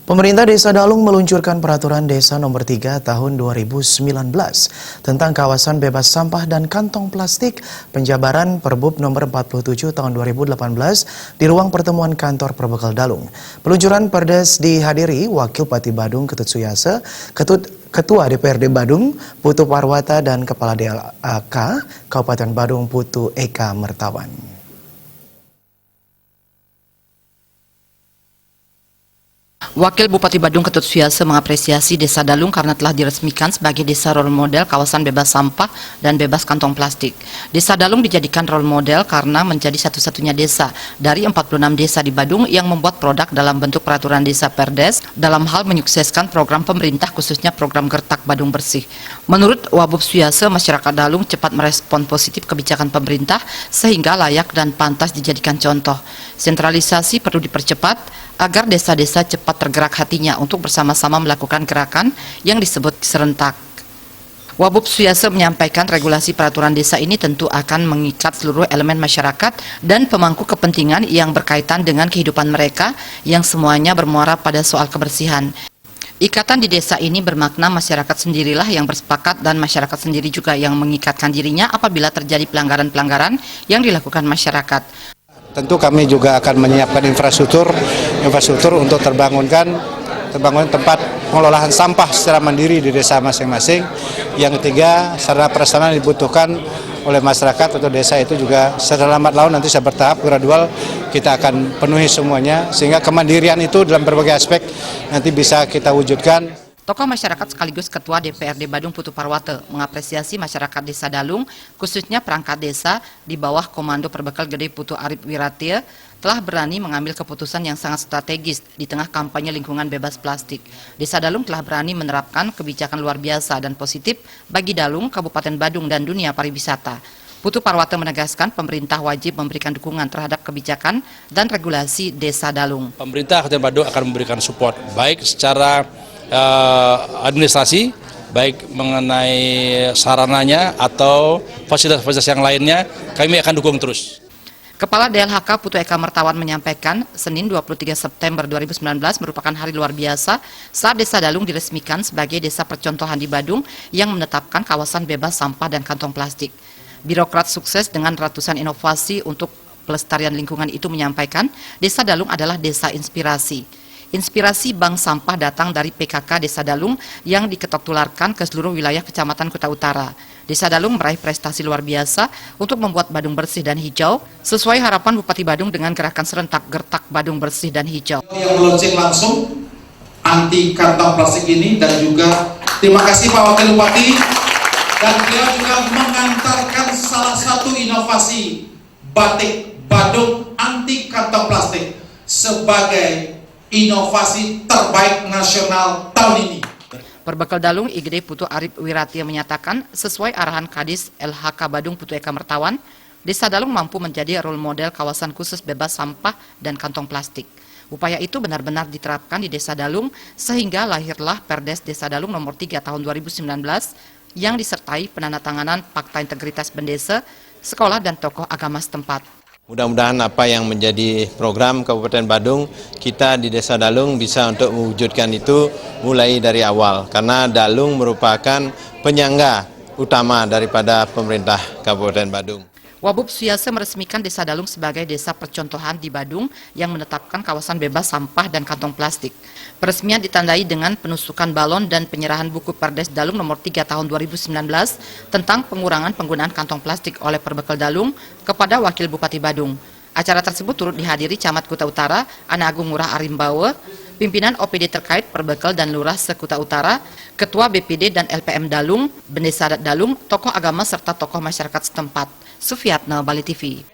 Pemerintah Desa Dalung meluncurkan Peraturan Desa Nomor 3 Tahun 2019 tentang kawasan bebas sampah dan kantong plastik penjabaran Perbup Nomor 47 Tahun 2018 di ruang pertemuan kantor Perbekal Dalung. Peluncuran Perdes dihadiri Wakil Bupati Badung Ketut Suyase, Ketua DPRD Badung Putu Parwata dan Kepala DLAK Kabupaten Badung Putu Eka Mertawan. Wakil Bupati Badung Ketut Suyase mengapresiasi Desa Dalung karena telah diresmikan sebagai desa role model kawasan bebas sampah dan bebas kantong plastik. Desa Dalung dijadikan role model karena menjadi satu-satunya desa dari 46 desa di Badung yang membuat produk dalam bentuk peraturan desa Perdes dalam hal menyukseskan program pemerintah khususnya program Gertak Badung Bersih. Menurut Wabub Suyase, masyarakat Dalung cepat merespon positif kebijakan pemerintah sehingga layak dan pantas dijadikan contoh. Sentralisasi perlu dipercepat agar desa-desa cepat tergerak hatinya untuk bersama-sama melakukan gerakan yang disebut serentak. Wabub Suyase menyampaikan regulasi peraturan desa ini tentu akan mengikat seluruh elemen masyarakat dan pemangku kepentingan yang berkaitan dengan kehidupan mereka yang semuanya bermuara pada soal kebersihan. Ikatan di desa ini bermakna masyarakat sendirilah yang bersepakat dan masyarakat sendiri juga yang mengikatkan dirinya apabila terjadi pelanggaran-pelanggaran yang dilakukan masyarakat. Tentu kami juga akan menyiapkan infrastruktur untuk terbangun tempat pengelolaan sampah secara mandiri di desa masing-masing. Yang ketiga, sarana prasarana dibutuhkan oleh masyarakat atau desa itu juga secara lambat laun nanti bisa bertahap gradual kita akan penuhi semuanya sehingga kemandirian itu dalam berbagai aspek nanti bisa kita wujudkan. Tokoh masyarakat sekaligus Ketua DPRD Badung Putu Parwata mengapresiasi masyarakat Desa Dalung, khususnya perangkat desa di bawah komando Perbekal Gede Putu Arip Wiratia, telah berani mengambil keputusan yang sangat strategis di tengah kampanye lingkungan bebas plastik. Desa Dalung telah berani menerapkan kebijakan luar biasa dan positif bagi Dalung, Kabupaten Badung, dan dunia pariwisata. Putu Parwata menegaskan pemerintah wajib memberikan dukungan terhadap kebijakan dan regulasi Desa Dalung. Pemerintah Kabupaten Badung akan memberikan support baik secara administrasi, baik mengenai sarananya atau fasilitas-fasilitas yang lainnya, kami akan dukung terus. Kepala DLHK Putu Eka Mertawan menyampaikan Senin 23 September 2019 merupakan hari luar biasa saat Desa Dalung diresmikan sebagai desa percontohan di Badung yang menetapkan kawasan bebas sampah dan kantong plastik. Birokrat sukses dengan ratusan inovasi untuk pelestarian lingkungan itu menyampaikan Desa Dalung adalah desa inspirasi. Inspirasi bank sampah datang dari PKK Desa Dalung yang diketok-tularkan ke seluruh wilayah Kecamatan Kuta Utara. Desa Dalung meraih prestasi luar biasa untuk membuat Badung bersih dan hijau sesuai harapan Bupati Badung dengan gerakan serentak Gertak Badung Bersih dan Hijau. Yang meluncur langsung anti kantong plastik ini dan juga terima kasih Pak Wakil Bupati dan beliau juga mengantarkan salah satu inovasi batik Badung anti kantong plastik sebagai inovasi terbaik nasional tahun ini. Perbekal Dalung IGD Putu Arip Wiratia menyatakan sesuai arahan Kadis LHK Badung Putu Eka Mertawan, Desa Dalung mampu menjadi role model kawasan khusus bebas sampah dan kantong plastik. Upaya itu benar-benar diterapkan di Desa Dalung sehingga lahirlah Perdes Desa Dalung Nomor 3 Tahun 2019 yang disertai penandatanganan Fakta Integritas Bendesa, sekolah dan tokoh agama setempat. Mudah-mudahan apa yang menjadi program Kabupaten Badung, kita di Desa Dalung bisa untuk mewujudkan itu mulai dari awal. Karena Dalung merupakan penyangga utama daripada pemerintah Kabupaten Badung. Wabub Suyase meresmikan Desa Dalung sebagai desa percontohan di Badung yang menetapkan kawasan bebas sampah dan kantong plastik. Peresmian ditandai dengan penusukan balon dan penyerahan buku Perdes Dalung Nomor 3 Tahun 2019 tentang pengurangan penggunaan kantong plastik oleh Perbekal Dalung kepada Wakil Bupati Badung. Acara tersebut turut dihadiri Camat Kuta Utara, Ana Agung Ngurah Arimbawe, pimpinan OPD terkait Perbekal dan Lurah Sekuta Utara, Ketua BPD dan LPM Dalung, Bendesa Dalung, tokoh agama serta tokoh masyarakat setempat. Sufiatna, Bali TV.